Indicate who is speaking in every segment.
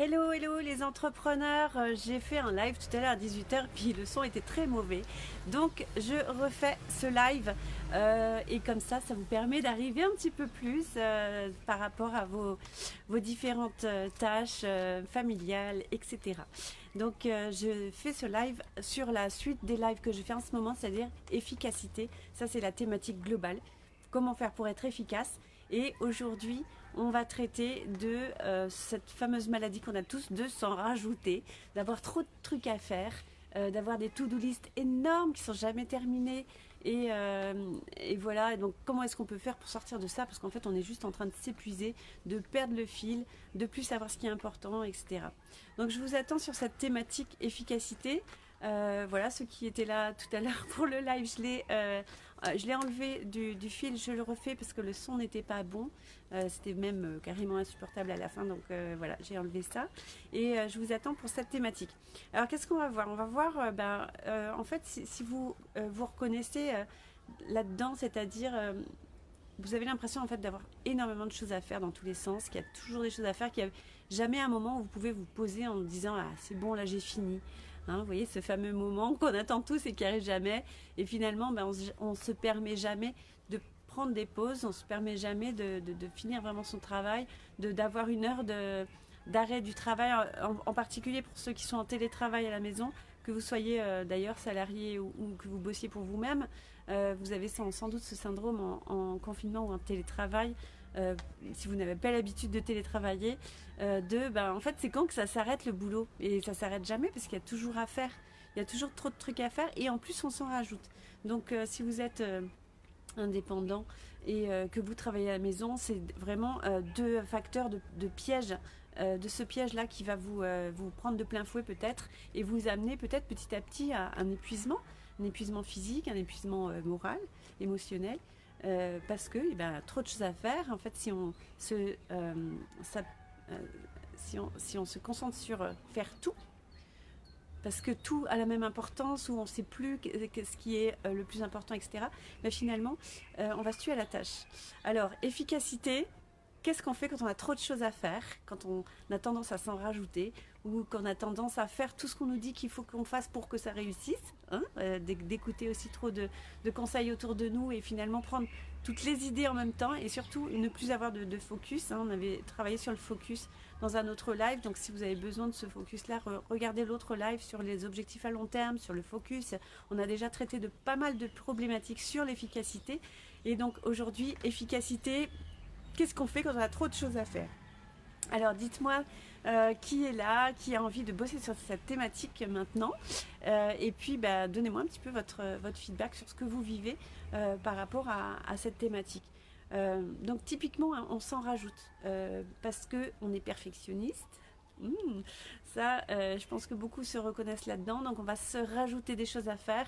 Speaker 1: Hello, hello les entrepreneurs, j'ai fait un live tout à l'heure à 18h puis le son était très mauvais. Donc je refais ce live et comme ça vous permet d'arriver un petit peu plus par rapport à vos différentes tâches familiales, etc. Donc je fais ce live sur la suite des lives que je fais en ce moment, c'est-à-dire efficacité. Ça c'est la thématique globale. Comment faire pour être efficace. Et aujourd'hui, on va traiter de cette fameuse maladie qu'on a tous, de s'en rajouter, d'avoir trop de trucs à faire, d'avoir des to-do list énormes qui sont jamais terminées. Et voilà, et donc comment est-ce qu'on peut faire pour sortir de ça? Parce qu'en fait, on est juste en train de s'épuiser, de perdre le fil, de plus savoir ce qui est important, etc. Donc je vous attends sur cette thématique efficacité. Voilà, ceux qui étaient là tout à l'heure pour le live, je l'ai enlevé du fil, je le refais parce que le son n'était pas bon. C'était même carrément insupportable à la fin, donc voilà, j'ai enlevé ça. Et je vous attends pour cette thématique. Alors qu'est-ce qu'on va voir? On va voir, en fait, si vous vous reconnaissez là-dedans, c'est-à-dire vous avez l'impression en fait d'avoir énormément de choses à faire dans tous les sens, qu'il y a toujours des choses à faire, qu'il n'y a jamais un moment où vous pouvez vous poser en disant ah c'est bon là j'ai fini. Hein, vous voyez ce fameux moment qu'on attend tous et qui arrive jamais. Et finalement on se permet jamais de prendre des pauses, on se permet jamais de finir vraiment son travail, d'avoir une heure d'arrêt du travail, en particulier pour ceux qui sont en télétravail à la maison, que vous soyez d'ailleurs salarié ou que vous bossiez pour vous-même, vous avez sans doute ce syndrome en confinement ou en télétravail, si vous n'avez pas l'habitude de télétravailler, en fait c'est quand que ça s'arrête le boulot, et ça s'arrête jamais parce qu'il y a toujours à faire, il y a toujours trop de trucs à faire et en plus on s'en rajoute. Donc si vous êtes indépendant et que vous travaillez à la maison, c'est vraiment deux facteurs de piège, de ce piège-là qui va vous prendre de plein fouet peut-être et vous amener peut-être petit à petit à un épuisement physique, un épuisement moral, émotionnel, parce que trop de choses à faire. En fait, si on se concentre sur faire tout, parce que tout a la même importance, ou on ne sait plus ce qui est le plus important, etc. Mais finalement, on va se tuer à la tâche. Alors, efficacité, qu'est-ce qu'on fait quand on a trop de choses à faire, quand on a tendance à s'en rajouter, ou qu'on a tendance à faire tout ce qu'on nous dit qu'il faut qu'on fasse pour que ça réussisse, hein, d'écouter aussi trop de conseils autour de nous et finalement prendre toutes les idées en même temps et surtout ne plus avoir de focus, hein. On avait travaillé sur le focus dans un autre live, donc si vous avez besoin de ce focus-là, regardez l'autre live sur les objectifs à long terme, sur le focus. On a déjà traité de pas mal de problématiques sur l'efficacité. Et donc aujourd'hui, efficacité, qu'est-ce qu'on fait quand on a trop de choses à faire? Alors dites-moi qui est là, qui a envie de bosser sur cette thématique maintenant, et puis donnez-moi un petit peu votre feedback sur ce que vous vivez par rapport à cette thématique. Donc typiquement, hein, on s'en rajoute parce qu'on est perfectionniste. Ça, je pense que beaucoup se reconnaissent là-dedans. Donc on va se rajouter des choses à faire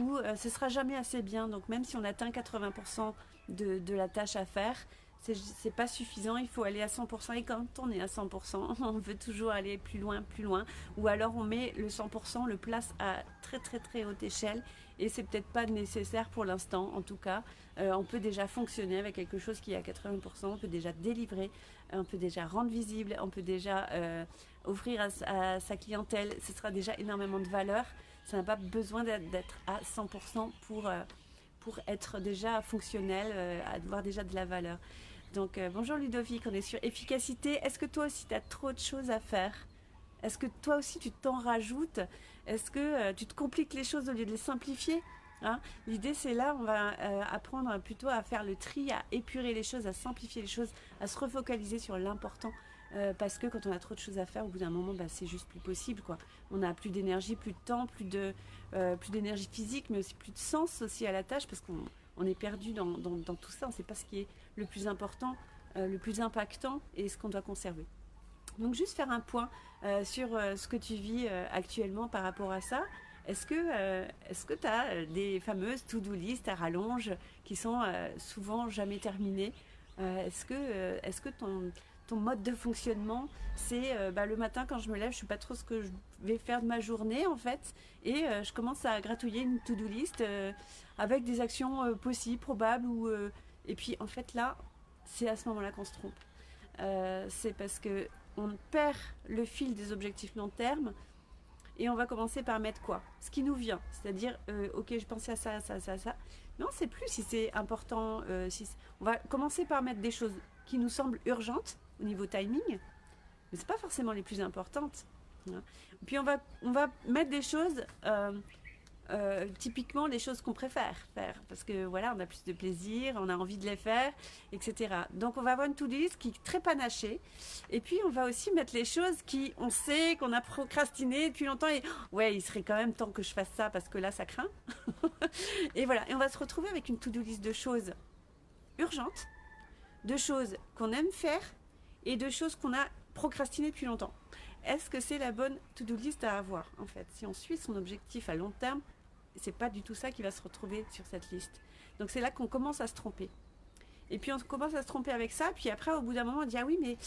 Speaker 1: où ce sera jamais assez bien. Donc même si on atteint 80% de la tâche à faire, c'est pas suffisant, il faut aller à 100%. Et quand on est à 100%, on veut toujours aller plus loin, ou alors on met le 100%, le place à très très très haute échelle, et c'est peut-être pas nécessaire pour l'instant. En tout cas, on peut déjà fonctionner avec quelque chose qui est à 80%, on peut déjà délivrer, on peut déjà rendre visible, on peut déjà offrir à sa clientèle, ce sera déjà énormément de valeur. Ça n'a pas besoin d'être à 100% pour être déjà fonctionnel, avoir déjà de la valeur. Donc bonjour Ludovic, on est sur efficacité. Est-ce que toi aussi tu as trop de choses à faire? Est-ce que toi aussi tu t'en rajoutes? Est-ce que tu te compliques les choses au lieu de les simplifier, hein? L'idée c'est là, on va apprendre plutôt à faire le tri, à épurer les choses, à simplifier les choses, à se refocaliser sur l'important. Parce que quand on a trop de choses à faire, au bout d'un moment, c'est juste plus possible, quoi. On n'a plus d'énergie, plus de temps, plus d'énergie physique, mais aussi plus de sens aussi à la tâche, parce qu'on est perdu dans tout ça. On ne sait pas ce qui est le plus important, le plus impactant et ce qu'on doit conserver. Donc juste faire un point sur ce que tu vis actuellement par rapport à ça. Est-ce que tu as des fameuses to-do list à rallonge qui sont souvent jamais terminées? Est-ce que ton mode de fonctionnement, c'est le matin quand je me lève, je ne sais pas trop ce que je vais faire de ma journée en fait, et je commence à gratouiller une to-do list avec des actions possibles, probables, et puis en fait là, c'est à ce moment-là qu'on se trompe. c'est parce que on perd le fil des objectifs long terme et on va commencer par mettre quoi? Ce qui nous vient. C'est-à-dire, ok, je pensais à ça, ça, ça, ça. Mais on ne sait plus si c'est important. On va commencer par mettre des choses qui nous semblent urgentes au niveau timing, mais ce n'est pas forcément les plus importantes. Hein. Puis on va mettre des choses typiquement les choses qu'on préfère faire parce que voilà, on a plus de plaisir, on a envie de les faire, etc. Donc on va avoir une to-do list qui est très panachée et puis on va aussi mettre les choses qui on sait qu'on a procrastiné depuis longtemps et ouais, il serait quand même temps que je fasse ça parce que là ça craint. Et voilà, et on va se retrouver avec une to-do list de choses urgentes, de choses qu'on aime faire et de choses qu'on a procrastiné depuis longtemps. Est-ce que c'est la bonne to-do list à avoir en fait? Si on suit son objectif à long terme, c'est pas du tout ça qui va se retrouver sur cette liste. Donc c'est là qu'on commence à se tromper. Et puis on commence à se tromper avec ça, puis après au bout d'un moment on dit ah oui mais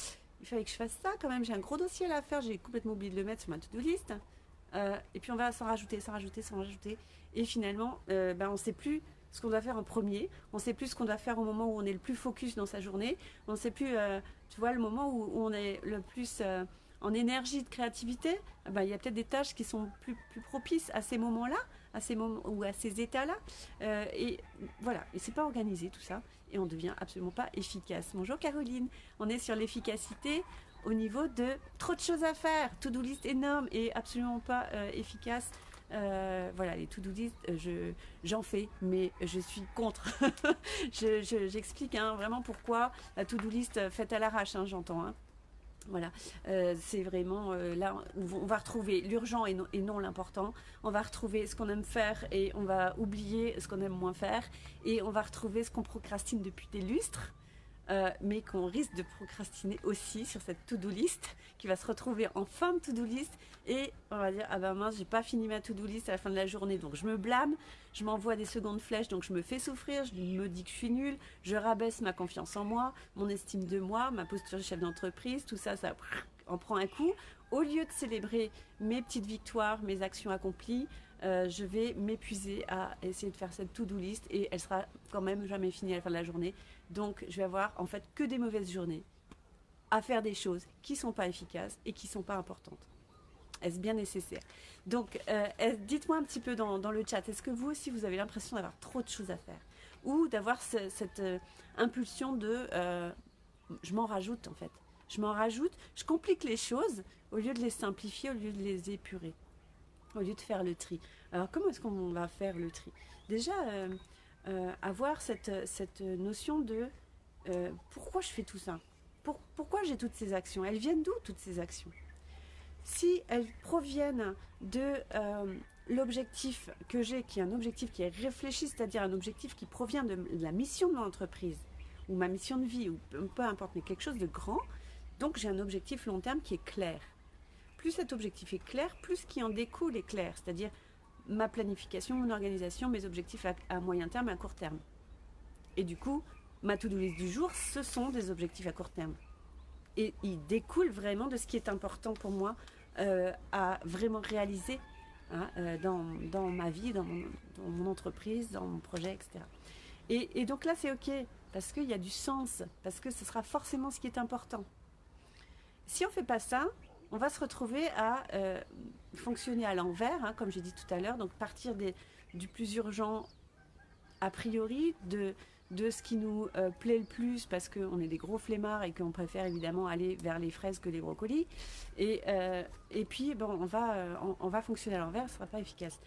Speaker 1: il fallait que je fasse ça quand même, j'ai un gros dossier là à faire, j'ai complètement oublié de le mettre sur ma to-do list. Et puis on va s'en rajouter, s'en rajouter, s'en rajouter. Et finalement on ne sait plus ce qu'on doit faire en premier, on ne sait plus ce qu'on doit faire au moment où on est le plus focus dans sa journée, on ne sait plus, tu vois, le moment où on est le plus en énergie de créativité, il y a peut-être des tâches qui sont plus propices à ces moments-là, à ces moments ou à ces états-là. Et voilà, et c'est pas organisé tout ça, et on devient absolument pas efficace. Bonjour Caroline, on est sur l'efficacité au niveau de trop de choses à faire, to-do list énorme et absolument pas efficace. Voilà, les to-do list, j'en fais, mais je suis contre. J'explique vraiment pourquoi la to-do list faite à l'arrache, j'entends. Voilà, c'est vraiment là où on va retrouver l'urgent et non l'important. On va retrouver ce qu'on aime faire et on va oublier ce qu'on aime moins faire. Et on va retrouver ce qu'on procrastine depuis des lustres, mais qu'on risque de procrastiner aussi sur cette to-do list qui va se retrouver en fin de to-do list. Et on va dire, ah ben mince, j'ai pas fini ma to-do list à la fin de la journée, donc je me blâme, je m'envoie des secondes flèches, donc je me fais souffrir, je me dis que je suis nulle, je rabaisse ma confiance en moi, mon estime de moi, ma posture de chef d'entreprise, tout ça, ça en prend un coup. Au lieu de célébrer mes petites victoires, mes actions accomplies, je vais m'épuiser à essayer de faire cette to-do list et elle sera quand même jamais finie à la fin de la journée. Donc je vais avoir en fait que des mauvaises journées à faire des choses qui ne sont pas efficaces et qui ne sont pas importantes. Est-ce bien nécessaire? Donc, dites-moi un petit peu dans le chat, est-ce que vous aussi, vous avez l'impression d'avoir trop de choses à faire? Ou d'avoir cette impulsion de je m'en rajoute en fait. Je m'en rajoute, je complique les choses au lieu de les simplifier, au lieu de les épurer, au lieu de faire le tri. Alors, comment est-ce qu'on va faire le tri? Déjà, avoir cette notion de pourquoi je fais tout ça? Pourquoi j'ai toutes ces actions? Elles viennent d'où toutes ces actions? Si elles proviennent de l'objectif que j'ai, qui est un objectif qui est réfléchi, c'est-à-dire un objectif qui provient de la mission de mon entreprise, ou ma mission de vie, ou peu importe, mais quelque chose de grand, donc j'ai un objectif long terme qui est clair. Plus cet objectif est clair, plus ce qui en découle est clair, c'est-à-dire ma planification, mon organisation, mes objectifs à moyen terme et à court terme. Et du coup, ma to-do list du jour, ce sont des objectifs à court terme. Et ils découlent vraiment de ce qui est important pour moi à vraiment réaliser dans ma vie, dans mon entreprise, dans mon projet, etc. Et donc là, c'est OK, parce qu'il y a du sens, parce que ce sera forcément ce qui est important. Si on ne fait pas ça, on va se retrouver à fonctionner à l'envers, comme j'ai dit tout à l'heure, donc partir du plus urgent a priori, de ce qui nous plaît le plus parce qu'on est des gros flemmards et qu'on préfère évidemment aller vers les fraises que les brocolis. Et puis, on va fonctionner à l'envers, ce ne sera pas efficace.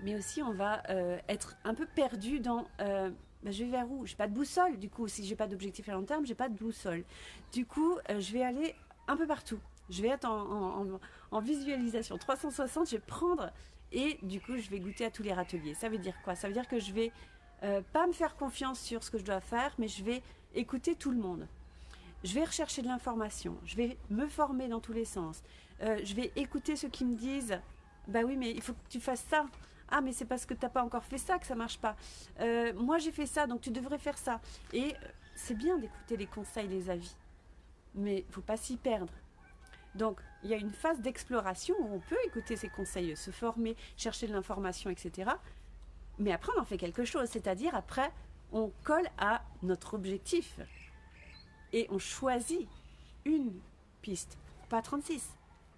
Speaker 1: Mais aussi, on va être un peu perdu dans... je vais vers où? Je n'ai pas de boussole, du coup. Si je n'ai pas d'objectif à long terme, je n'ai pas de boussole. Du coup, je vais aller un peu partout. Je vais être en visualisation 360, je vais prendre... Et du coup, je vais goûter à tous les râteliers. Ça veut dire quoi? Ça veut dire que je vais pas me faire confiance sur ce que je dois faire, mais je vais écouter tout le monde. Je vais rechercher de l'information. Je vais me former dans tous les sens. Je vais écouter ceux qui me disent « Bah oui, mais il faut que tu fasses ça. Ah, mais c'est parce que tu n'as pas encore fait ça que ça ne marche pas. Moi, j'ai fait ça, donc tu devrais faire ça. » Et c'est bien d'écouter les conseils, les avis. Mais il ne faut pas s'y perdre. Donc, il y a une phase d'exploration où on peut écouter ces conseils, se former, chercher de l'information, etc. Mais après, on en fait quelque chose. C'est-à-dire, après, on colle à notre objectif. et on choisit une piste, pas 36.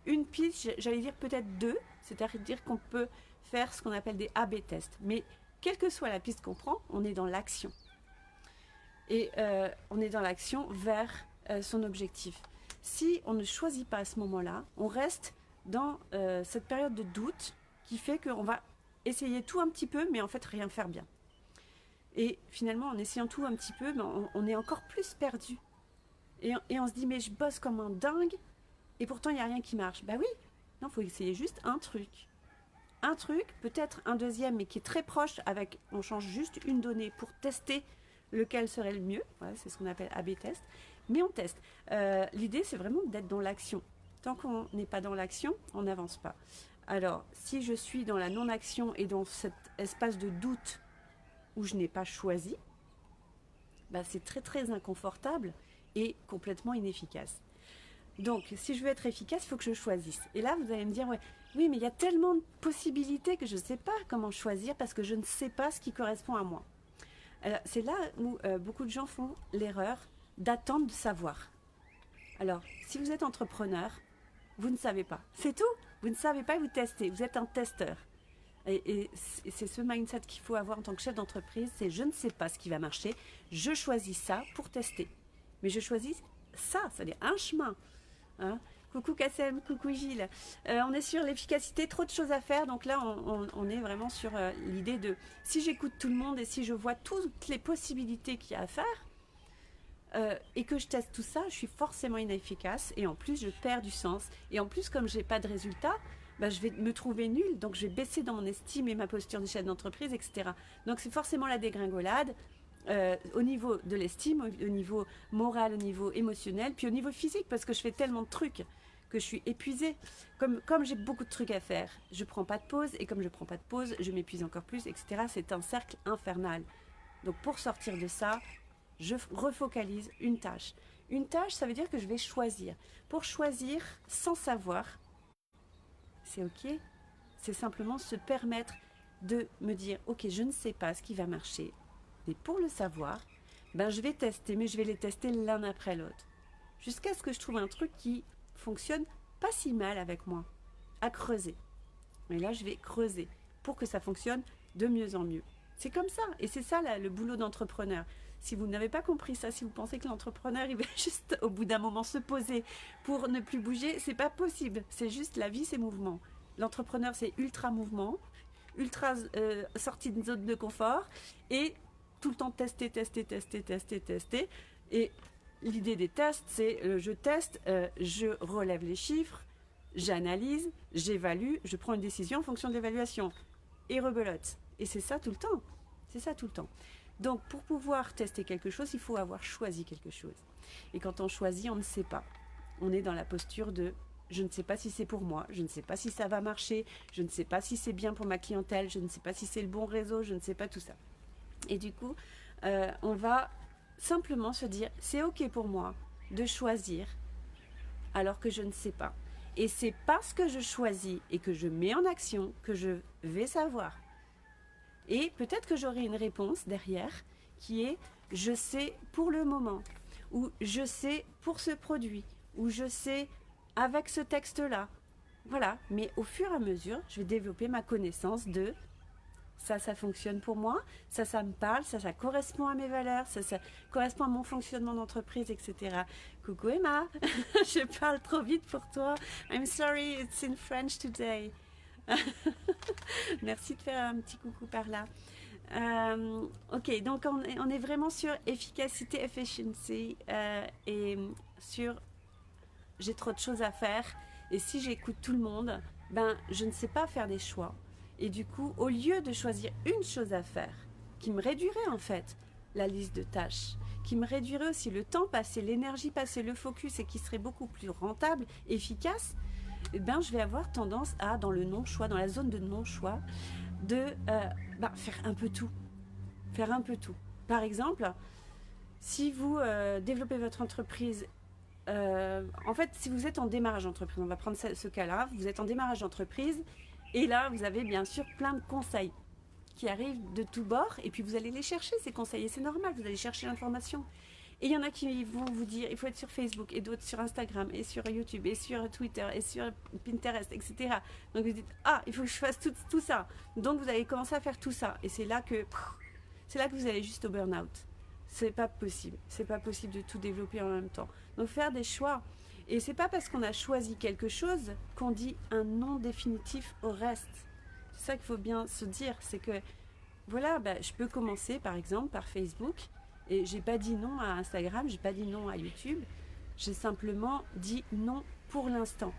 Speaker 1: Une piste, j'allais dire peut-être deux, c'est-à-dire qu'on peut faire ce qu'on appelle des A/B tests. Mais quelle que soit la piste qu'on prend, on est dans l'action. Et on est dans l'action vers son objectif. Si on ne choisit pas à ce moment-là, on reste dans cette période de doute qui fait qu'on va essayer tout un petit peu, mais en fait rien faire bien. Et finalement, en essayant tout un petit peu, on est encore plus perdu. Et on se dit, mais je bosse comme un dingue, et pourtant il n'y a rien qui marche. Bah oui, non, il faut essayer juste un truc. Un truc, peut-être un deuxième, mais qui est très proche, avec, on change juste une donnée pour tester lequel serait le mieux. Voilà, c'est ce qu'on appelle A/B test. Mais on teste. L'idée, c'est vraiment d'être dans l'action. Tant qu'on n'est pas dans l'action, on n'avance pas. Alors, si je suis dans la non-action et dans cet espace de doute où je n'ai pas choisi, bah c'est très très inconfortable et complètement inefficace. Donc, si je veux être efficace, il faut que je choisisse. Et là, vous allez me dire, ouais, oui, mais il y a tellement de possibilités que je ne sais pas comment choisir parce que je ne sais pas ce qui correspond à moi. Alors, c'est là où beaucoup de gens font l'erreur d'attendre de savoir. Alors, si vous êtes entrepreneur, vous ne savez pas. C'est tout. Vous ne savez pas et vous testez. Vous êtes un testeur. Et c'est ce mindset qu'il faut avoir en tant que chef d'entreprise, c'est je ne sais pas ce qui va marcher, je choisis ça pour tester. Mais je choisis ça, c'est-à-dire un chemin. Hein. Coucou Kassem, coucou Gilles. On est sur l'efficacité, trop de choses à faire. Donc là, on est vraiment sur l'idée de si j'écoute tout le monde et si je vois toutes les possibilités qu'il y a à faire et que je teste tout ça, je suis forcément inefficace et en plus, je perds du sens. Et en plus, comme je n'ai pas de résultat, bah, je vais me trouver nulle. Donc, je vais baisser dans mon estime et ma posture de chef d'entreprise, etc. Donc, c'est forcément la dégringolade. Au niveau de l'estime, au niveau moral, au niveau émotionnel, puis au niveau physique, parce que je fais tellement de trucs que je suis épuisée. Comme j'ai beaucoup de trucs à faire, je ne prends pas de pause, et comme je ne prends pas de pause, je m'épuise encore plus, etc. C'est un cercle infernal. Donc pour sortir de ça, je refocalise une tâche. Une tâche, ça veut dire que je vais choisir. Pour choisir sans savoir, c'est ok, c'est simplement se permettre de me dire, ok, je ne sais pas ce qui va marcher, et pour le savoir, ben je vais tester, mais je vais les tester l'un après l'autre. Jusqu'à ce que je trouve un truc qui fonctionne pas si mal avec moi. À creuser. Et là, je vais creuser pour que ça fonctionne de mieux en mieux. C'est comme ça. Et c'est ça là, le boulot d'entrepreneur. Si vous n'avez pas compris ça, si vous pensez que l'entrepreneur, il va juste au bout d'un moment se poser pour ne plus bouger, c'est pas possible. C'est juste la vie, c'est mouvement. L'entrepreneur, c'est ultra mouvement, ultra sortie de zone de confort et tout le temps tester. Et l'idée des tests, c'est je teste, je relève les chiffres, j'analyse, j'évalue, je prends une décision en fonction de l'évaluation. Et rebelote. Et c'est ça tout le temps. C'est ça tout le temps. Donc, pour pouvoir tester quelque chose, il faut avoir choisi quelque chose. Et quand on choisit, on ne sait pas. On est dans la posture de je ne sais pas si c'est pour moi, je ne sais pas si ça va marcher, je ne sais pas si c'est bien pour ma clientèle, je ne sais pas si c'est le bon réseau, je ne sais pas tout ça. Et du coup, on va simplement se dire, c'est ok pour moi de choisir alors que je ne sais pas. Et c'est parce que je choisis et que je mets en action que je vais savoir. Et peut-être que j'aurai une réponse derrière qui est, je sais pour le moment, ou je sais pour ce produit, ou je sais avec ce texte-là. Voilà, mais au fur et à mesure, je vais développer ma connaissance de ça fonctionne pour moi, ça me parle, ça correspond à mes valeurs, ça correspond à mon fonctionnement d'entreprise, etc. Coucou Emma, je parle trop vite pour toi. I'm sorry, it's in French today. Merci de faire un petit coucou par là. Ok, donc on est vraiment sur efficacité, efficiency et sur j'ai trop de choses à faire et si j'écoute tout le monde, ben je ne sais pas faire des choix. Et du coup, au lieu de choisir une chose à faire, qui me réduirait en fait la liste de tâches, qui me réduirait aussi le temps passé, l'énergie passée, le focus et qui serait beaucoup plus rentable, efficace, eh ben, je vais avoir tendance à, dans le non-choix, dans la zone de non-choix, de faire un peu tout. Faire un peu tout. Par exemple, si vous développez votre entreprise, en fait, si vous êtes en démarrage d'entreprise, on va prendre ce cas-là, vous êtes en démarrage d'entreprise, et là, vous avez bien sûr plein de conseils qui arrivent de tous bords, et puis vous allez les chercher, ces conseils, et c'est normal, vous allez chercher l'information. Et il y en a qui vont vous dire, il faut être sur Facebook, et d'autres sur Instagram, et sur YouTube, et sur Twitter, et sur Pinterest, etc. Donc vous dites, ah, il faut que je fasse tout ça. Donc vous allez commencer à faire tout ça. Et c'est là que vous allez juste au burn-out. C'est pas possible. C'est pas possible de tout développer en même temps. Donc faire des choix. Et c'est pas parce qu'on a choisi quelque chose qu'on dit un non définitif au reste. C'est ça qu'il faut bien se dire, c'est que voilà, je peux commencer par exemple par Facebook et j'ai pas dit non à Instagram, j'ai pas dit non à YouTube, j'ai simplement dit non pour l'instant.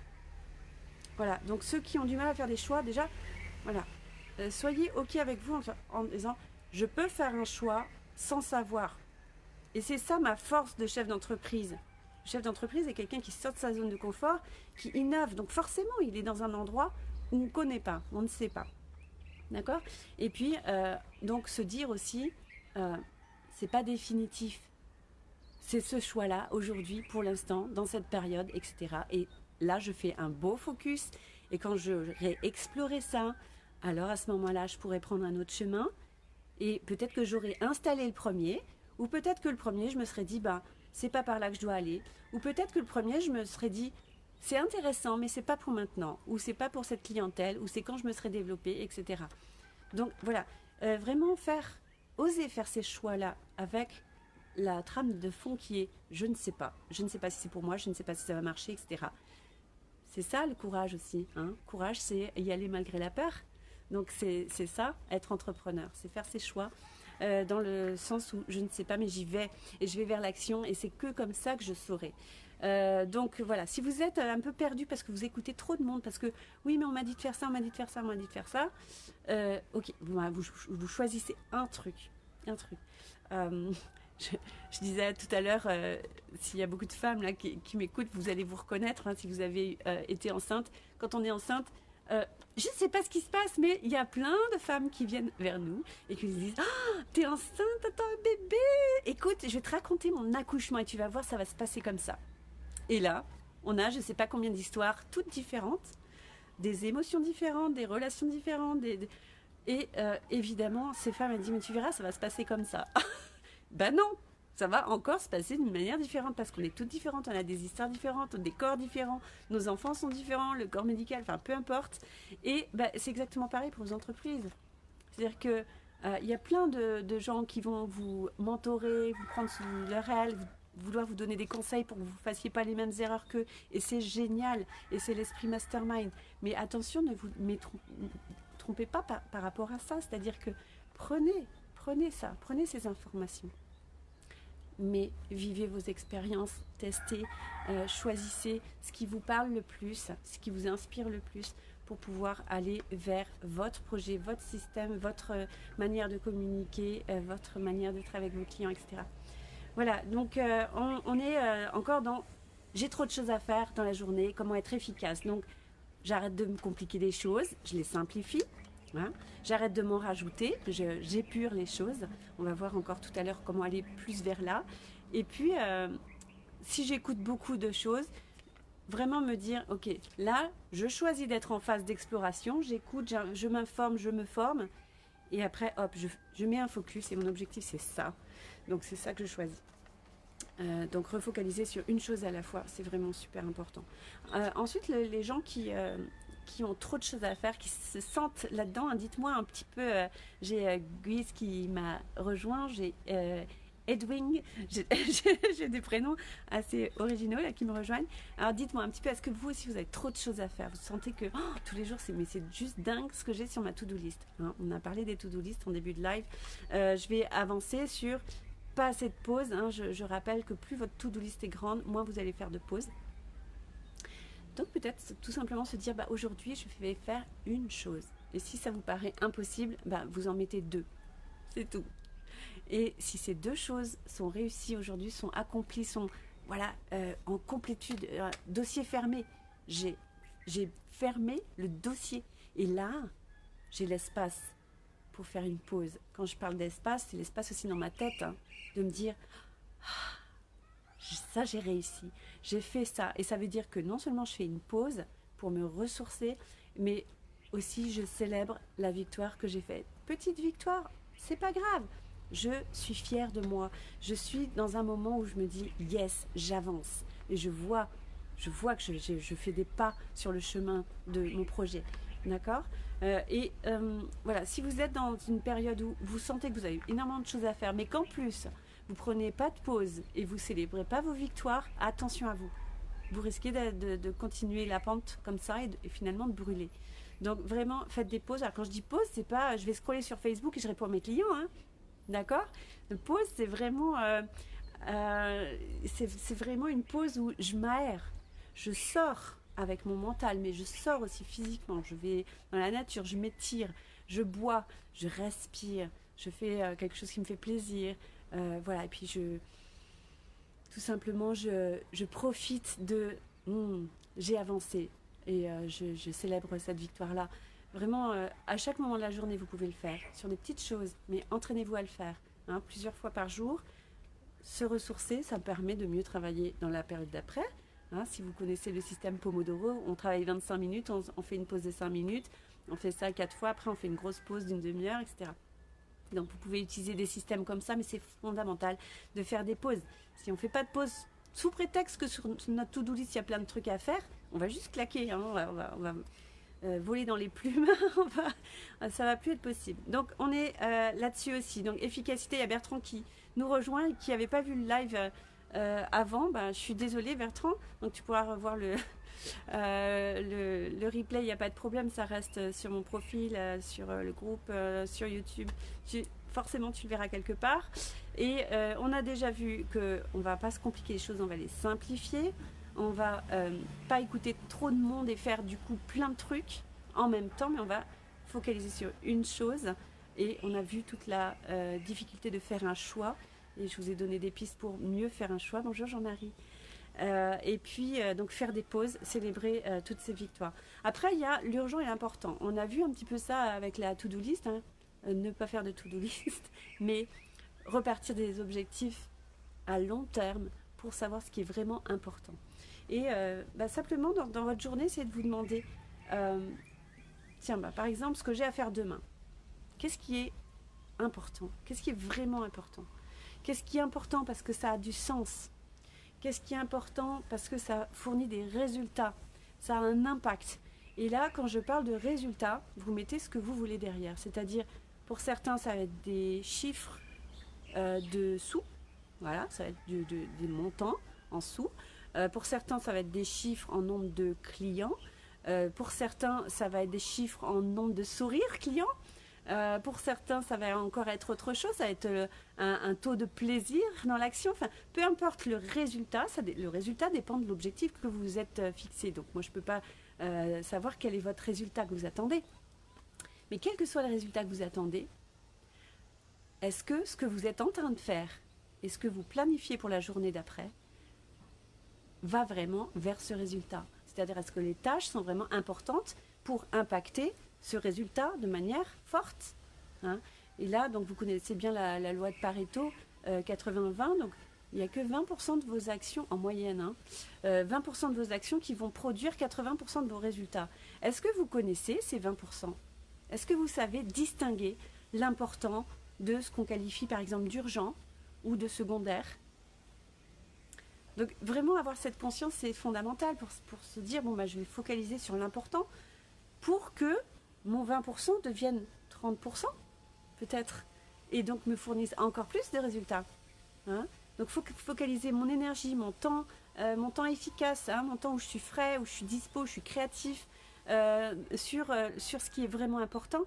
Speaker 1: Voilà, donc ceux qui ont du mal à faire des choix, déjà, voilà, soyez ok avec vous en disant je peux faire un choix sans savoir. Et c'est ça ma force de chef d'entreprise. Le chef d'entreprise est quelqu'un qui sort de sa zone de confort, qui innove. Donc forcément, il est dans un endroit où on ne connaît pas, on ne sait pas. D'accord? Et puis, donc se dire aussi, c'est pas définitif. C'est ce choix-là, aujourd'hui, pour l'instant, dans cette période, etc. Et là, je fais un beau focus. Et quand j'aurai exploré ça, alors à ce moment-là, je pourrais prendre un autre chemin. Et peut-être que j'aurais installé le premier. Ou peut-être que le premier, je me serais dit, c'est pas par là que je dois aller. Ou peut-être que le premier, je me serais dit, c'est intéressant, mais c'est pas pour maintenant. Ou c'est pas pour cette clientèle. Ou c'est quand je me serais développée, etc. Donc voilà, vraiment oser faire ces choix-là avec la trame de fond qui est je ne sais pas. Je ne sais pas si c'est pour moi, je ne sais pas si ça va marcher, etc. C'est ça le courage aussi. Hein. Courage, c'est y aller malgré la peur. Donc c'est ça, être entrepreneur. C'est faire ses choix dans le sens où je ne sais pas, mais j'y vais. Et je vais vers l'action et c'est que comme ça que je saurai. Donc voilà, si vous êtes un peu perdu parce que vous écoutez trop de monde, parce que oui, mais on m'a dit de faire ça, on m'a dit de faire ça, on m'a dit de faire ça, ok, vous choisissez un truc. Je disais tout à l'heure, s'il y a beaucoup de femmes là qui m'écoutent, vous allez vous reconnaître, hein, si vous avez été enceinte. Quand on est enceinte, je ne sais pas ce qui se passe, mais il y a plein de femmes qui viennent vers nous et qui nous disent « t'es enceinte, t'attends un bébé. Écoute, je vais te raconter mon accouchement et tu vas voir, ça va se passer comme ça. » Et là, on a je ne sais pas combien d'histoires toutes différentes, des émotions différentes, des relations différentes. Et évidemment, ces femmes, elles disent « mais tu verras, ça va se passer comme ça. » Ben non, ça va encore se passer d'une manière différente parce qu'on est toutes différentes, on a des histoires différentes, des corps différents, nos enfants sont différents, le corps médical, enfin peu importe. Et c'est exactement pareil pour vos entreprises. C'est-à-dire que il y a plein de gens qui vont vous mentorer, vous prendre sous leur aile, vouloir vous donner des conseils pour que vous ne fassiez pas les mêmes erreurs qu'eux. Et c'est génial, et c'est l'esprit mastermind. Mais attention, ne vous trompez pas par rapport à ça, c'est-à-dire que prenez ça, prenez ces informations. Mais vivez vos expériences, testez, choisissez ce qui vous parle le plus, ce qui vous inspire le plus pour pouvoir aller vers votre projet, votre système, votre manière de communiquer, votre manière d'être avec vos clients, etc. Voilà, donc on est encore dans j'ai trop de choses à faire dans la journée, comment être efficace. Donc j'arrête de me compliquer les choses, je les simplifie. Hein. J'arrête de m'en rajouter, j'épure les choses. On va voir encore tout à l'heure comment aller plus vers là. Et puis, si j'écoute beaucoup de choses, vraiment me dire, ok, là, je choisis d'être en phase d'exploration, j'écoute, je m'informe, je me forme. Et après, hop, je mets un focus et mon objectif, c'est ça. Donc, c'est ça que je choisis. Donc, refocaliser sur une chose à la fois, c'est vraiment super important. Ensuite, les gens qui ont trop de choses à faire, qui se sentent là-dedans. Hein, dites-moi un petit peu, j'ai Guise qui m'a rejoint, j'ai Edwin, j'ai des prénoms assez originaux là, qui me rejoignent. Alors dites-moi un petit peu, est-ce que vous aussi vous avez trop de choses à faire? Vous sentez que tous les jours, c'est juste dingue ce que j'ai sur ma to-do list. Hein, on a parlé des to-do list en début de live. Je vais avancer sur pas assez de pauses. Hein, je rappelle que plus votre to-do list est grande, moins vous allez faire de pauses. Donc peut-être tout simplement se dire, aujourd'hui, je vais faire une chose. Et si ça vous paraît impossible, vous en mettez 2. C'est tout. Et si ces 2 choses sont réussies aujourd'hui, sont accomplies, sont en complétude, dossier fermé. J'ai fermé le dossier. Et là, j'ai l'espace pour faire une pause. Quand je parle d'espace, c'est l'espace aussi dans ma tête, hein, de me dire... ça j'ai réussi, j'ai fait ça. Et ça veut dire que non seulement je fais une pause pour me ressourcer, mais aussi je célèbre la victoire que j'ai faite. Petite victoire, c'est pas grave. Je suis fière de moi. Je suis dans un moment où je me dis, yes, j'avance. Et je vois que je fais des pas sur le chemin de mon projet. D'accord. Voilà, si vous êtes dans une période où vous sentez que vous avez énormément de choses à faire, mais qu'en plus, vous prenez pas de pause et vous célébrez pas vos victoires, attention à vous. Vous risquez de continuer la pente comme ça et finalement de brûler. Donc vraiment, faites des pauses. Alors quand je dis pause, c'est pas je vais scroller sur Facebook et je réponds à mes clients, hein. D'accord. Le pause, c'est vraiment, c'est vraiment une pause où je m'aère. Je sors avec mon mental, mais je sors aussi physiquement. Je vais dans la nature, je m'étire, je bois, je respire, je fais quelque chose qui me fait plaisir. Voilà, et puis tout simplement, je profite de j'ai avancé et je célèbre cette victoire-là. Vraiment, à chaque moment de la journée, vous pouvez le faire sur des petites choses, mais entraînez-vous à le faire, hein, plusieurs fois par jour. Se ressourcer, ça permet de mieux travailler dans la période d'après. Hein, si vous connaissez le système Pomodoro, on travaille 25 minutes, on fait une pause de 5 minutes, on fait ça 4 fois, après on fait une grosse pause d'une demi-heure, etc. Donc vous pouvez utiliser des systèmes comme ça, mais c'est fondamental de faire des pauses. Si on ne fait pas de pause, sous prétexte que sur notre to-do list, il y a plein de trucs à faire, on va juste claquer, hein, on va voler dans les plumes, ça va plus être possible. Donc on est là-dessus aussi. Donc efficacité, il y a Bertrand qui nous rejoint et qui n'avait pas vu le live avant. Je suis désolée Bertrand, donc tu pourras revoir le replay, il n'y a pas de problème, ça reste sur mon profil, sur le groupe, sur YouTube. Forcément, tu le verras quelque part. Et on a déjà vu qu'on ne va pas se compliquer les choses, on va les simplifier. On va pas écouter trop de monde et faire du coup plein de trucs en même temps, mais on va focaliser sur une chose. Et on a vu toute la difficulté de faire un choix. Et je vous ai donné des pistes pour mieux faire un choix. Bonjour Jean-Marie. Et puis donc faire des pauses, célébrer toutes ces victoires. Après il y a l'urgent et l'important. On a vu un petit peu ça avec la to-do list, hein. Ne pas faire de to-do list, mais repartir des objectifs à long terme pour savoir ce qui est vraiment important. Et simplement dans votre journée, c'est de vous demander tiens, par exemple, ce que j'ai à faire demain. Qu'est-ce qui est important? Qu'est-ce qui est vraiment important? Qu'est-ce qui est important parce que ça a du sens? Qu'est-ce qui est important parce que ça fournit des résultats? Ça a un impact. Et là, quand je parle de résultats, vous mettez ce que vous voulez derrière. C'est-à-dire, pour certains, ça va être des chiffres de sous. Voilà, ça va être des montants en sous. Pour certains, ça va être des chiffres en nombre de clients. Pour certains, ça va être des chiffres en nombre de sourires clients. Pour certains, ça va encore être autre chose, ça va être un taux de plaisir dans l'action. Enfin, peu importe le résultat, le résultat dépend de l'objectif que vous vous êtes fixé. Donc moi, je ne peux pas savoir quel est votre résultat que vous attendez. Mais quel que soit le résultat que vous attendez, est-ce que ce que vous êtes en train de faire et ce que vous planifiez pour la journée d'après va vraiment vers ce résultat? C'est-à-dire, est-ce que les tâches sont vraiment importantes pour impacter ce résultat de manière forte, hein? Et là, donc vous connaissez bien la loi de Pareto, 80-20, donc il n'y a que 20% de vos actions en moyenne, hein, 20% de vos actions qui vont produire 80% de vos résultats. Est-ce que vous connaissez ces 20%? Est-ce que vous savez distinguer l'important de ce qu'on qualifie par exemple d'urgent ou de secondaire? Donc vraiment avoir cette conscience, c'est fondamental pour se dire, bon, je vais focaliser sur l'important pour que mon 20% devienne 30% peut-être, et donc me fournisse encore plus de résultats, hein? Donc focaliser mon énergie, mon temps efficace, hein, mon temps où je suis frais, où je suis dispo, où je suis créatif, sur ce qui est vraiment important.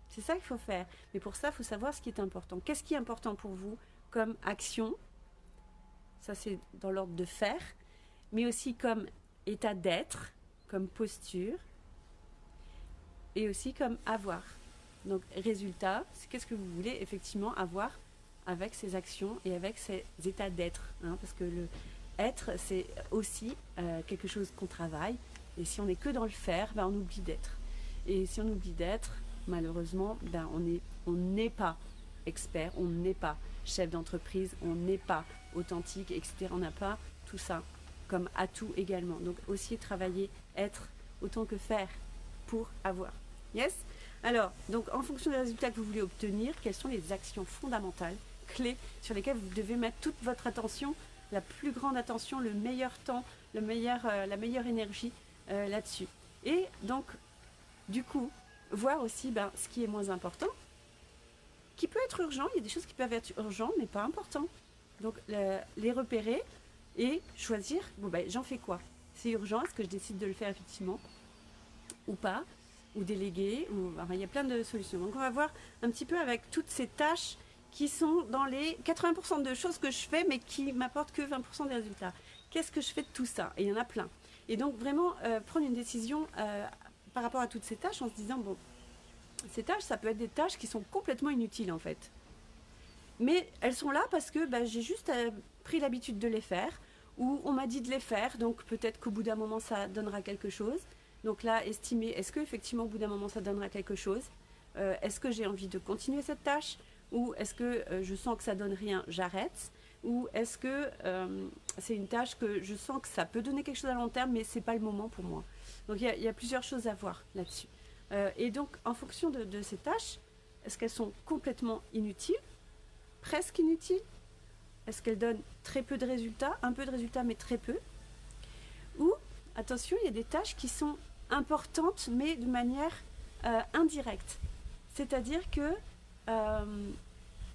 Speaker 1: C'est ça qu'il faut faire. Mais pour ça, il faut savoir ce qui est important. Qu'est-ce qui est important pour vous comme action? Ça, c'est dans l'ordre de faire, mais aussi comme état d'être, comme posture, et aussi comme avoir. Donc, résultat, c'est qu'est-ce que vous voulez effectivement avoir avec ces actions et avec ces états d'être, hein, parce que le être, c'est aussi quelque chose qu'on travaille, et si on n'est que dans le faire, on oublie d'être. Et si on oublie d'être, malheureusement, on n'est pas expert, on n'est pas chef d'entreprise, on n'est pas authentique, etc. On n'a pas tout ça comme atout également. Donc aussi travailler, être autant que faire pour avoir. Yes? Alors, donc en fonction des résultats que vous voulez obtenir, quelles sont les actions fondamentales, clés, sur lesquelles vous devez mettre toute votre attention, la plus grande attention, le meilleur temps, la meilleure énergie là-dessus. Et donc, du coup, voir aussi ce qui est moins important, qui peut être urgent. Il y a des choses qui peuvent être urgentes, mais pas importantes. Donc, les repérer et choisir, j'en fais quoi? C'est urgent, est-ce que je décide de le faire effectivement ou pas? Ou déléguer, il y a plein de solutions. Donc, on va voir un petit peu avec toutes ces tâches qui sont dans les 80% de choses que je fais, mais qui m'apportent que 20% des résultats. Qu'est-ce que je fais de tout ça? Et il y en a plein. Et donc, vraiment, prendre une décision par rapport à toutes ces tâches en se disant, bon, ces tâches, ça peut être des tâches qui sont complètement inutiles, en fait. Mais elles sont là parce que j'ai juste pris l'habitude de les faire, ou on m'a dit de les faire, donc peut-être qu'au bout d'un moment, ça donnera quelque chose. Donc là, estimer, est-ce qu'effectivement, au bout d'un moment, ça donnera quelque chose? Est-ce que j'ai envie de continuer cette tâche? Ou est-ce que je sens que ça donne rien, j'arrête? Ou est-ce que c'est une tâche que je sens que ça peut donner quelque chose à long terme, mais c'est pas le moment pour moi? Donc il y a plusieurs choses à voir là-dessus. Et donc, en fonction de ces tâches, est-ce qu'elles sont complètement inutiles? Presque inutiles? Est-ce qu'elles donnent très peu de résultats? Un peu de résultats, mais très peu? Ou, attention, il y a des tâches qui sont importantes, mais de manière indirecte. C'est-à-dire que,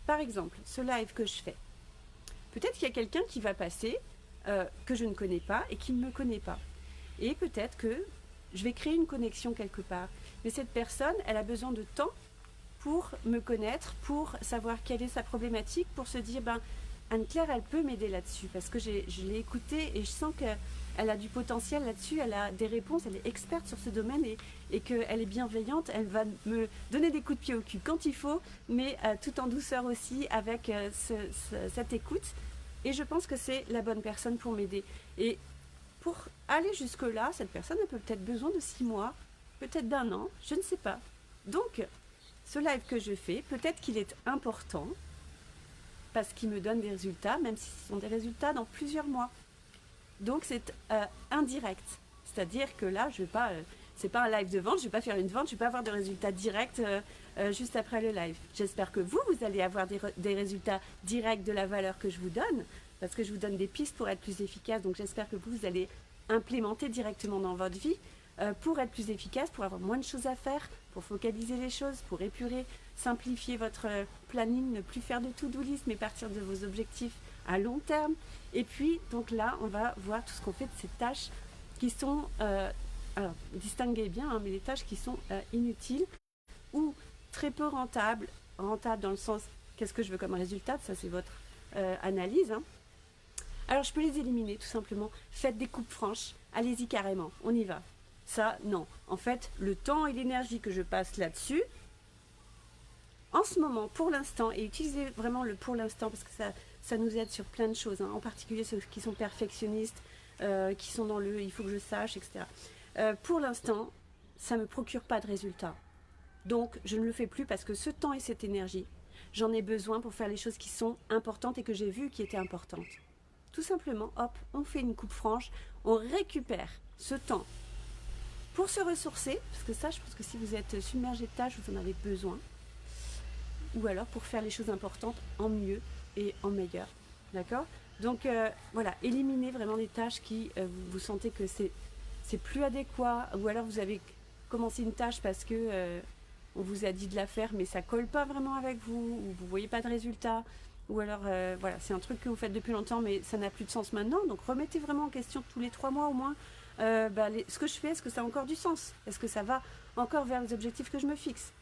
Speaker 1: par exemple, ce live que je fais, peut-être qu'il y a quelqu'un qui va passer, que je ne connais pas et qui ne me connaît pas. Et peut-être que je vais créer une connexion quelque part. Mais cette personne, elle a besoin de temps pour me connaître, pour savoir quelle est sa problématique, pour se dire, Anne-Claire, elle peut m'aider là-dessus, parce que je l'ai écoutée et je sens qu'elle a du potentiel là-dessus, elle a des réponses, elle est experte sur ce domaine et qu'elle est bienveillante, elle va me donner des coups de pied au cul quand il faut, mais tout en douceur aussi, avec cette écoute. Et je pense que c'est la bonne personne pour m'aider. Et pour aller jusque-là, cette personne a peut-être besoin de 6 mois, peut-être d'1 an, je ne sais pas. Donc, ce live que je fais, peut-être qu'il est important, parce qu'il me donne des résultats, même si ce sont des résultats dans plusieurs mois. Donc c'est indirect. C'est-à-dire que là, je vais pas, c'est pas un live de vente, je ne vais pas faire une vente, je ne vais pas avoir de résultats directs juste après le live. J'espère que vous allez avoir des résultats directs de la valeur que je vous donne, parce que je vous donne des pistes pour être plus efficace. Donc j'espère que vous allez implémenter directement dans votre vie pour être plus efficace, pour avoir moins de choses à faire, pour focaliser les choses, pour épurer, simplifier votre planning, ne plus faire de to-do list, mais partir de vos objectifs à long terme. Et puis, donc là, on va voir tout ce qu'on fait de ces tâches qui sont, alors, distinguez bien, mais les tâches qui sont inutiles ou très peu rentables. Rentables dans le sens, qu'est-ce que je veux comme résultat? Ça, c'est votre analyse. Alors, je peux les éliminer, tout simplement. Faites des coupes franches. Allez-y carrément, on y va. Ça, non. En fait, le temps et l'énergie que je passe là-dessus, en ce moment, pour l'instant, et utilisez vraiment le pour l'instant, parce que ça nous aide sur plein de choses, en particulier ceux qui sont perfectionnistes, qui sont dans le « il faut que je sache », etc. Pour l'instant, ça ne me procure pas de résultat. Donc, je ne le fais plus parce que ce temps et cette énergie, j'en ai besoin pour faire les choses qui sont importantes et que j'ai vues qui étaient importantes. Tout simplement, hop, on fait une coupe franche, on récupère ce temps pour se ressourcer, parce que ça, je pense que si vous êtes submergé de tâches, vous en avez besoin, ou alors pour faire les choses importantes en mieux et en meilleur. D'accord? Donc voilà, éliminez vraiment les tâches qui vous sentez que c'est plus adéquat, ou alors vous avez commencé une tâche parce que on vous a dit de la faire, mais ça colle pas vraiment avec vous, ou vous voyez pas de résultat, ou alors voilà, c'est un truc que vous faites depuis longtemps, mais ça n'a plus de sens maintenant. Donc remettez vraiment en question tous les 3 mois au moins. Ce que je fais, est-ce que ça a encore du sens? Est-ce que ça va encore vers les objectifs que je me fixe?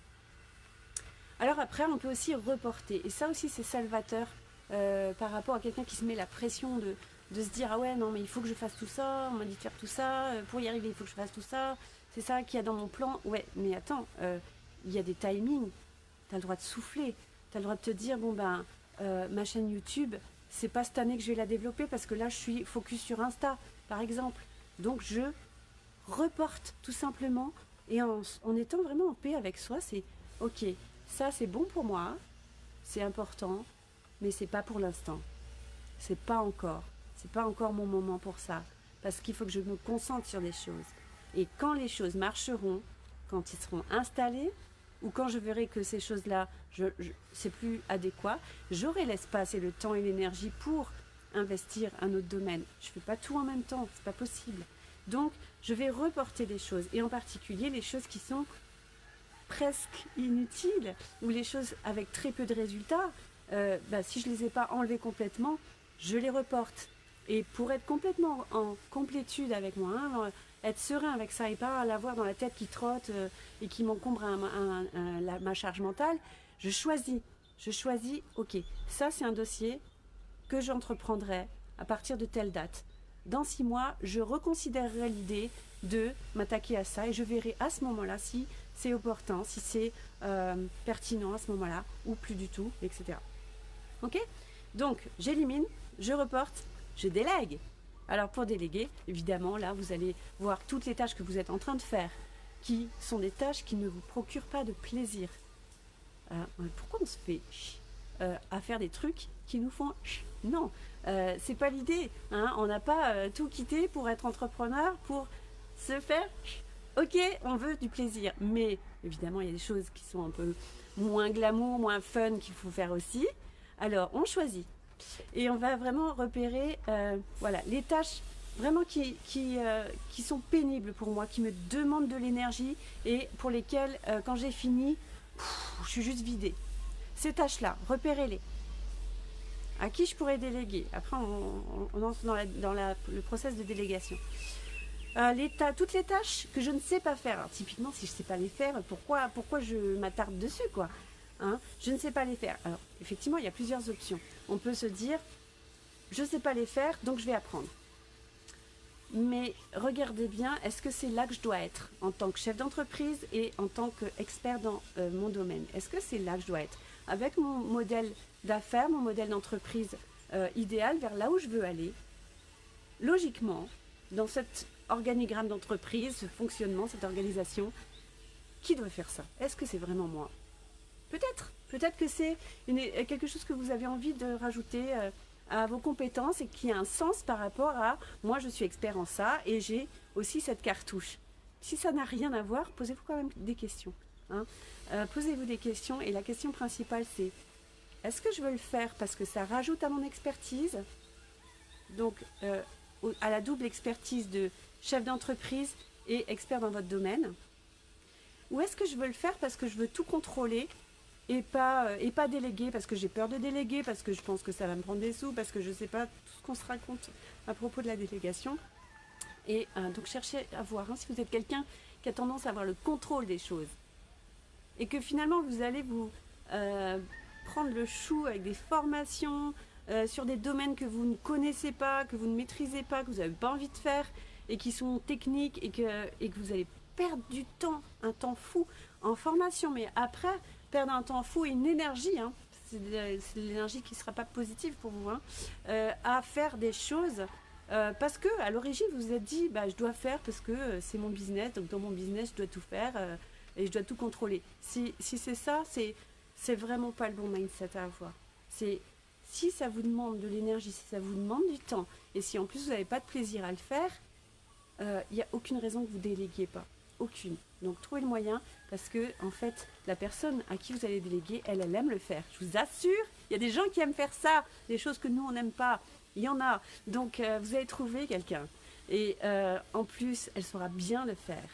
Speaker 1: Alors après, on peut aussi reporter. Et ça aussi, c'est salvateur par rapport à quelqu'un qui se met la pression de se dire « Ah ouais, non, mais il faut que je fasse tout ça, on m'a dit de faire tout ça, pour y arriver, il faut que je fasse tout ça, c'est ça qu'il y a dans mon plan. » Ouais, mais attends, il y a des timings, tu as le droit de souffler, tu as le droit de te dire « Bon ma chaîne YouTube, c'est pas cette année que je vais la développer parce que là, je suis focus sur Insta, par exemple. » Donc je reporte tout simplement, et en étant vraiment en paix avec soi, c'est ok, ça c'est bon pour moi, c'est important, mais c'est pas pour l'instant. C'est pas encore mon moment pour ça, parce qu'il faut que je me concentre sur les choses. Et quand les choses marcheront, quand ils seront installés, ou quand je verrai que ces choses-là, c'est plus adéquat, j'aurai l'espace et le temps et l'énergie pour investir un autre domaine. Je ne fais pas tout en même temps, c'est pas possible. Donc, je vais reporter des choses, et en particulier les choses qui sont presque inutiles, ou les choses avec très peu de résultats. Si je ne les ai pas enlevées complètement, je les reporte. Et pour être complètement en complétude avec moi, être serein avec ça et pas l'avoir dans la tête qui trotte et qui m'encombre ma charge mentale, je choisis, ok, ça c'est un dossier que j'entreprendrai à partir de telle date. Dans 6 mois, je reconsidérerai l'idée de m'attaquer à ça et je verrai à ce moment-là si c'est opportun, si c'est pertinent à ce moment-là ou plus du tout, etc. Ok ? Donc, j'élimine, je reporte, je délègue. Alors pour déléguer, évidemment, là, vous allez voir toutes les tâches que vous êtes en train de faire, qui sont des tâches qui ne vous procurent pas de plaisir. Pourquoi on se fait à faire des trucs qui nous font non, c'est pas l'idée. On n'a pas tout quitté pour être entrepreneur, pour se faire ok, on veut du plaisir. Mais évidemment, il y a des choses qui sont un peu moins glamour, moins fun qu'il faut faire aussi. Alors, on choisit. Et on va vraiment repérer les tâches vraiment qui sont pénibles pour moi, qui me demandent de l'énergie et pour lesquelles, quand j'ai fini, je suis juste vidée. Ces tâches-là, repérez-les. À qui je pourrais déléguer? Après, on entre dans le process de délégation. Toutes les tâches que je ne sais pas faire. Alors, typiquement, si je ne sais pas les faire, pourquoi je m'attarde dessus, quoi? Je ne sais pas les faire. Alors, effectivement, il y a plusieurs options. On peut se dire, je ne sais pas les faire, donc je vais apprendre. Mais regardez bien, est-ce que c'est là que je dois être en tant que chef d'entreprise et en tant qu'expert dans mon domaine? Est-ce que c'est là que je dois être? Avec mon modèle d'affaires, mon modèle d'entreprise idéal, vers là où je veux aller, logiquement, dans cet organigramme d'entreprise, ce fonctionnement, cette organisation, qui doit faire ça? Est-ce que c'est vraiment moi? Peut-être que c'est quelque chose que vous avez envie de rajouter à vos compétences et qui a un sens par rapport à moi je suis expert en ça et j'ai aussi cette cartouche. Si ça n'a rien à voir, posez-vous quand même des questions. Posez-vous des questions et la question principale c'est est-ce que je veux le faire parce que ça rajoute à mon expertise, donc à la double expertise de chef d'entreprise et expert dans votre domaine, ou est-ce que je veux le faire parce que je veux tout contrôler et pas déléguer, parce que j'ai peur de déléguer, parce que je pense que ça va me prendre des sous, parce que je ne sais pas tout ce qu'on se raconte à propos de la délégation. Et donc cherchez à voir si vous êtes quelqu'un qui a tendance à avoir le contrôle des choses et que finalement vous allez vous prendre le chou avec des formations sur des domaines que vous ne connaissez pas, que vous ne maîtrisez pas, que vous n'avez pas envie de faire et qui sont techniques et que vous allez perdre du temps, un temps fou en formation, mais après perdre un temps fou et une énergie, c'est de l'énergie qui ne sera pas positive pour vous, à faire des choses parce que à l'origine vous vous êtes dit je dois faire parce que c'est mon business, donc dans mon business je dois tout faire et je dois tout contrôler. Si c'est ça, c'est vraiment pas le bon mindset à avoir. Si ça vous demande de l'énergie, si ça vous demande du temps et si en plus vous n'avez pas de plaisir à le faire, il n'y a aucune raison que vous ne déléguiez pas. Aucune. Donc trouvez le moyen parce que en fait la personne à qui vous allez déléguer, elle aime le faire. Je vous assure, il y a des gens qui aiment faire ça, des choses que nous on n'aime pas. Il y en a. Donc vous allez trouver quelqu'un. Et en plus, elle saura bien le faire.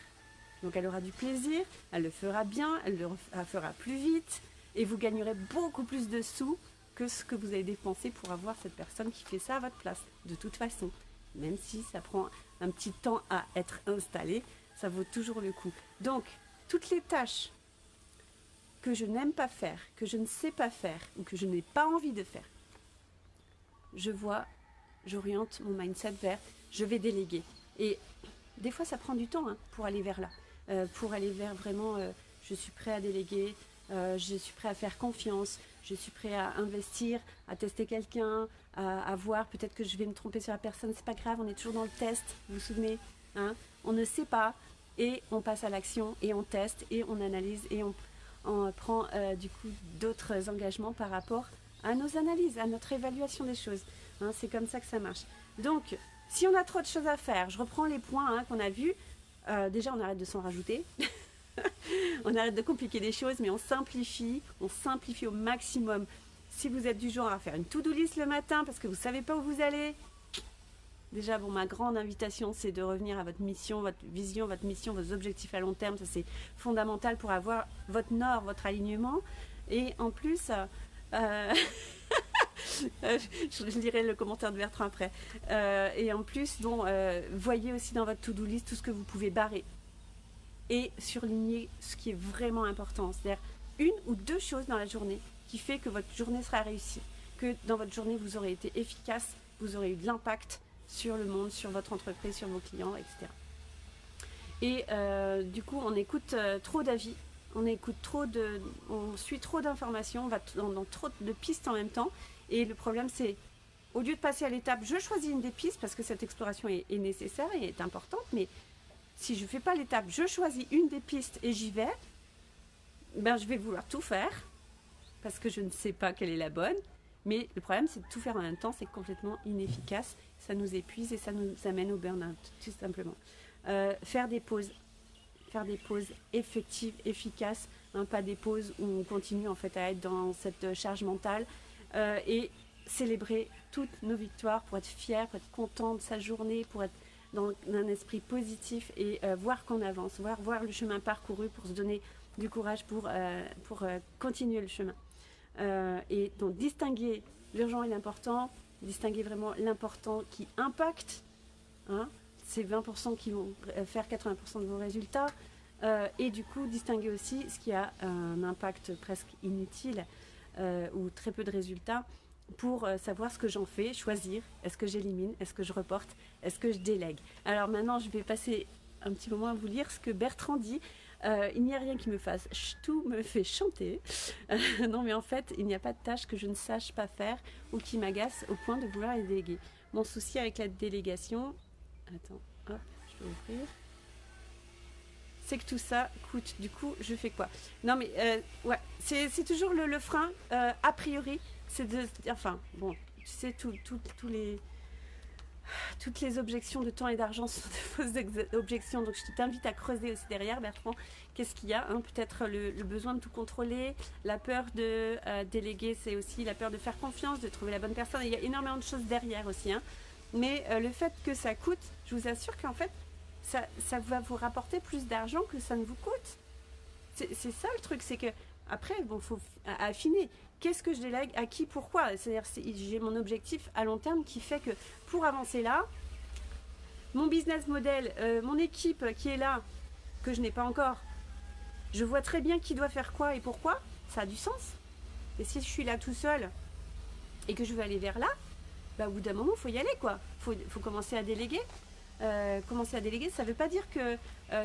Speaker 1: Donc elle aura du plaisir, elle le fera bien, elle le fera plus vite et vous gagnerez beaucoup plus de sous que ce que vous avez dépensé pour avoir cette personne qui fait ça à votre place. De toute façon, même si ça prend un petit temps à être installé, ça vaut toujours le coup. Donc, toutes les tâches que je n'aime pas faire, que je ne sais pas faire ou que je n'ai pas envie de faire, j'oriente mon mindset vers je vais déléguer. Et des fois, ça prend du temps pour aller vers là. Pour aller vers vraiment, je suis prêt à déléguer, je suis prêt à faire confiance, je suis prêt à investir, à tester quelqu'un, à voir, peut-être que je vais me tromper sur la personne, c'est pas grave, on est toujours dans le test, vous vous souvenez, on ne sait pas, et on passe à l'action, et on teste, et on analyse, et on prend du coup d'autres engagements par rapport à nos analyses, à notre évaluation des choses. C'est comme ça que ça marche. Donc, si on a trop de choses à faire, je reprends les points qu'on a vus. Déjà, on arrête de s'en rajouter. On arrête de compliquer les choses, mais on simplifie au maximum. Si vous êtes du genre à faire une to-do list le matin parce que vous ne savez pas où vous allez, déjà, bon, ma grande invitation, c'est de revenir à votre mission, votre vision, votre mission, vos objectifs à long terme. Ça, c'est fondamental pour avoir votre nord, votre alignement. Et en plus, je lirai le commentaire de Bertrand après. Et en plus, bon, voyez aussi dans votre to-do list tout ce que vous pouvez barrer. Et surligner ce qui est vraiment important. C'est-à-dire une ou deux choses dans la journée qui fait que votre journée sera réussie. Que dans votre journée, vous aurez été efficace, vous aurez eu de l'impact sur le monde, sur votre entreprise, sur vos clients, etc. Et du coup, on écoute trop d'avis, on suit trop d'informations, on va dans trop de pistes en même temps. Et le problème, c'est, au lieu de passer à l'étape, je choisis une des pistes parce que cette exploration est nécessaire et est importante, mais si je ne fais pas l'étape, je choisis une des pistes et j'y vais, ben, je vais vouloir tout faire parce que je ne sais pas quelle est la bonne. Mais le problème, c'est de tout faire en même temps, c'est complètement inefficace. Ça nous épuise et ça nous amène au burn-out, tout simplement. Faire des pauses effectives, efficaces, hein, pas des pauses où on continue en fait à être dans cette charge mentale et célébrer toutes nos victoires pour être fier, pour être content de sa journée, pour être dans un esprit positif et voir qu'on avance, voir le chemin parcouru pour se donner du courage pour continuer le chemin. Et donc distinguer l'urgent et l'important, distinguer vraiment l'important qui impacte, hein, c'est 20% qui vont faire 80% de vos résultats, et du coup distinguer aussi ce qui a un impact presque inutile ou très peu de résultats pour savoir ce que j'en fais, choisir, est-ce que j'élimine, est-ce que je reporte, est-ce que je délègue. Alors maintenant je vais passer un petit moment à vous lire ce que Bertrand dit. Il n'y a rien qui me fasse, tout me fait chanter. Non mais en fait, il n'y a pas de tâche que je ne sache pas faire ou qui m'agace au point de vouloir les déléguer. Mon souci avec la délégation, attends, hop, je vais ouvrir, c'est que tout ça coûte, du coup, je fais quoi? Non mais, ouais, c'est toujours le frein, a priori, c'est de, enfin, bon, tu sais, toutes les objections de temps et d'argent sont de fausses objections, donc je t'invite à creuser aussi derrière, Bertrand, qu'est-ce qu'il y a, hein? Peut-être le besoin de tout contrôler, la peur de déléguer, c'est aussi la peur de faire confiance, de trouver la bonne personne, il y a énormément de choses derrière aussi, hein. Mais le fait que ça coûte, je vous assure qu'en fait, ça va vous rapporter plus d'argent que ça ne vous coûte. C'est ça le truc, c'est que après, bon, faut affiner. Qu'est-ce que je délègue, à qui, pourquoi? C'est-à-dire, j'ai mon objectif à long terme qui fait que pour avancer là, mon business model, mon équipe qui est là, que je n'ai pas encore, je vois très bien qui doit faire quoi et pourquoi, ça a du sens. Et si je suis là tout seul et que je veux aller vers là, bah, au bout d'un moment, il faut y aller, quoi. Faut commencer à déléguer. Commencer à déléguer, ça ne veut pas dire que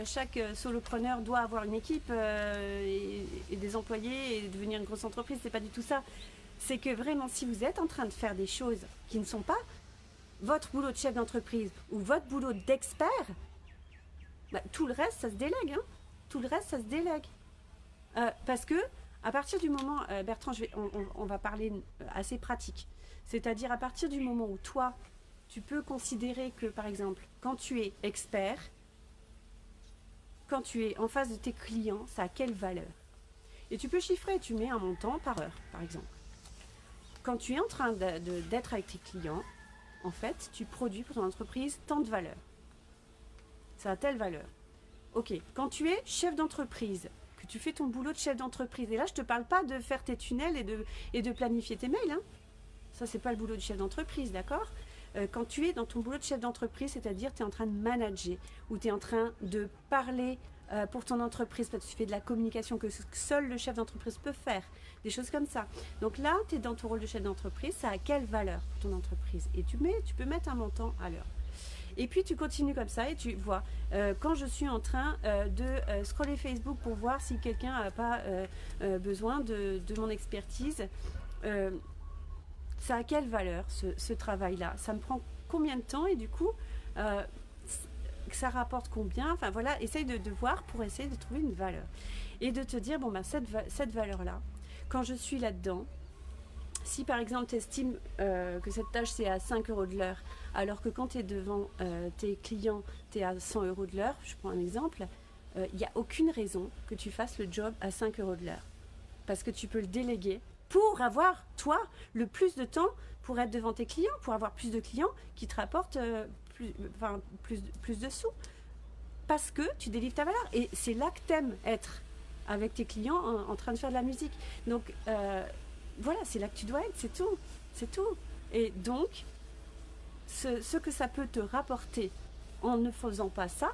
Speaker 1: chaque solopreneur doit avoir une équipe et des employés et devenir une grosse entreprise, c'est pas du tout ça. C'est que vraiment, si vous êtes en train de faire des choses qui ne sont pas votre boulot de chef d'entreprise ou votre boulot d'expert, bah, tout le reste, ça se délègue, hein. Tout le reste, ça se délègue. Parce que, à partir du moment, Bertrand, on va parler assez pratique. C'est-à-dire, à partir du moment où toi, tu peux considérer que, par exemple, quand tu es expert, quand tu es en face de tes clients, ça a quelle valeur? Et tu peux chiffrer, tu mets un montant par heure, par exemple. Quand tu es en train d'être avec tes clients, en fait, tu produis pour ton entreprise tant de valeur. Ça a telle valeur. Ok, quand tu es chef d'entreprise, que tu fais ton boulot de chef d'entreprise, et là, je ne te parle pas de faire tes tunnels et de planifier tes mails, hein. Ça, c'est pas le boulot du chef d'entreprise, d'accord? Quand tu es dans ton boulot de chef d'entreprise, c'est-à-dire tu es en train de manager ou tu es en train de parler pour ton entreprise parce que tu fais de la communication que seul le chef d'entreprise peut faire, des choses comme ça. Donc là, tu es dans ton rôle de chef d'entreprise, ça a quelle valeur ton entreprise? Et tu peux mettre un montant à l'heure. Et puis tu continues comme ça et tu vois, quand je suis en train de scroller Facebook pour voir si quelqu'un n'a pas besoin de mon expertise, ça a quelle valeur ce travail-là? Ça me prend combien de temps et du coup, ça rapporte combien? Enfin voilà, essaye de voir pour essayer de trouver une valeur. Et de te dire, bon ben cette valeur-là, quand je suis là-dedans, si par exemple tu estimes que cette tâche c'est à 5 € de l'heure, alors que quand tu es devant tes clients, tu es à 100 € de l'heure, je prends un exemple, il n'y a aucune raison que tu fasses le job à 5 € de l'heure. Parce que tu peux le déléguer pour avoir, toi, le plus de temps pour être devant tes clients, pour avoir plus de clients qui te rapportent plus de sous. Parce que tu délivres ta valeur. Et c'est là que tu aimes être avec tes clients en train de faire de la musique. Donc, voilà, c'est là que tu dois être, c'est tout. C'est tout. Et donc, ce que ça peut te rapporter en ne faisant pas ça,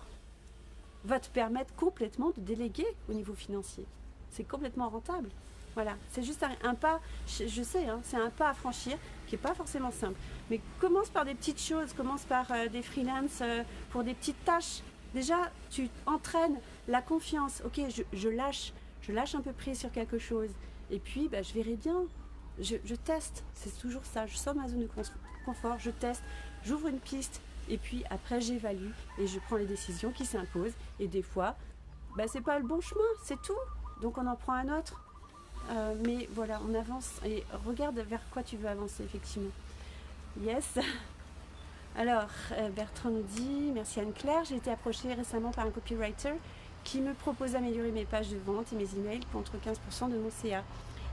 Speaker 1: va te permettre complètement de déléguer au niveau financier. C'est complètement rentable. Voilà, c'est juste un pas, je sais, hein, c'est un pas à franchir qui n'est pas forcément simple. Mais commence par des petites choses, commence par des freelances pour des petites tâches. Déjà, tu entraînes la confiance. Ok, je lâche un peu prise sur quelque chose. Et puis, je verrai bien. Je teste, c'est toujours ça. Je sors de ma zone de confort, je teste, j'ouvre une piste. Et puis après, j'évalue et je prends les décisions qui s'imposent. Et des fois, c'est pas le bon chemin, c'est tout. Donc on en prend un autre. Mais voilà, on avance et regarde vers quoi tu veux avancer, effectivement. Yes. Alors, Bertrand nous dit, merci Anne-Claire, j'ai été approchée récemment par un copywriter qui me propose d'améliorer mes pages de vente et mes emails contre 15% de mon CA.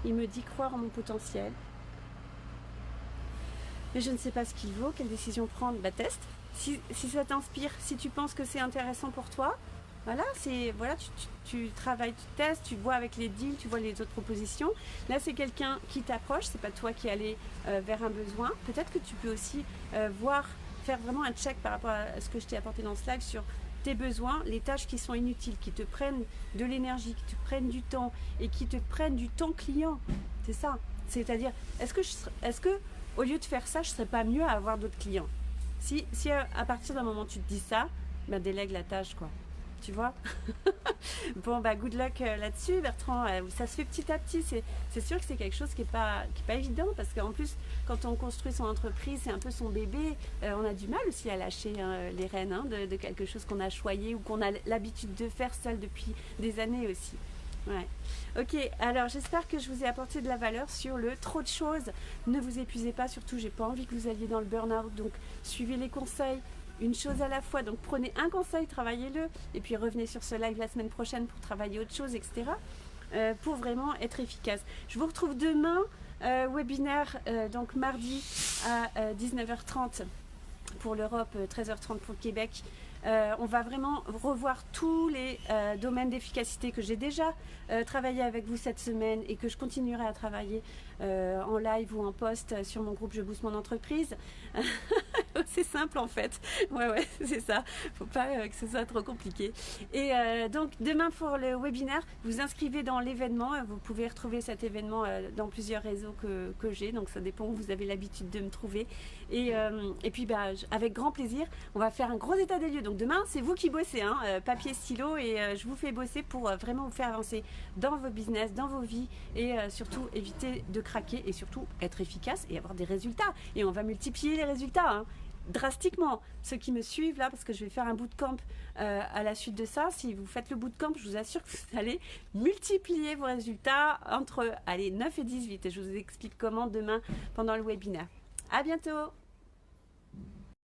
Speaker 1: Il me dit croire en mon potentiel. Mais je ne sais pas ce qu'il vaut, quelle décision prendre. Teste. Si ça t'inspire, si tu penses que c'est intéressant pour toi, voilà, tu travailles, tu testes, tu vois avec les deals, tu vois les autres propositions. Là, c'est quelqu'un qui t'approche, c'est pas toi qui es allé vers un besoin. Peut-être que tu peux aussi faire vraiment un check par rapport à ce que je t'ai apporté dans ce live sur tes besoins, les tâches qui sont inutiles, qui te prennent de l'énergie, qui te prennent du temps et qui te prennent du temps client. C'est ça. C'est-à-dire, est-ce que au lieu de faire ça, je ne serais pas mieux à avoir d'autres clients? Si à partir d'un moment tu te dis ça, délègue la tâche, quoi. Tu vois. Bon, good luck là-dessus, Bertrand. Ça se fait petit à petit. C'est sûr que c'est quelque chose qui est pas évident parce qu'en plus, quand on construit son entreprise, c'est un peu son bébé. On a du mal aussi à lâcher les rênes de quelque chose qu'on a choyé ou qu'on a l'habitude de faire seul depuis des années aussi. Ouais. Ok, alors j'espère que je vous ai apporté de la valeur sur le trop de choses. Ne vous épuisez pas, surtout j'ai pas envie que vous alliez dans le burn-out, donc suivez les conseils, une chose à la fois. Donc prenez un conseil, travaillez-le, et puis revenez sur ce live la semaine prochaine pour travailler autre chose, etc. Pour vraiment être efficace. Je vous retrouve demain, webinaire, donc mardi à 19h30 pour l'Europe, 13h30 pour le Québec. On va vraiment revoir tous les domaines d'efficacité que j'ai déjà travaillé avec vous cette semaine et que je continuerai à travailler en live ou en post sur mon groupe Je booste mon entreprise. C'est simple en fait. Ouais, c'est ça. Faut pas que ce soit trop compliqué. Et donc demain pour le webinaire, vous inscrivez dans l'événement. Vous pouvez retrouver cet événement dans plusieurs réseaux que j'ai. Donc ça dépend où vous avez l'habitude de me trouver. Et puis avec grand plaisir, on va faire un gros état des lieux. Donc demain, c'est vous qui bossez, papier, stylo, et je vous fais bosser pour vraiment vous faire avancer dans vos business, dans vos vies, et surtout éviter de craquer et surtout être efficace et avoir des résultats. Et on va multiplier les résultats, drastiquement. Ceux qui me suivent là, parce que je vais faire un bootcamp à la suite de ça, si vous faites le bootcamp, je vous assure que vous allez multiplier vos résultats entre 9 et 18. Et je vous explique comment demain pendant le webinaire. À bientôt!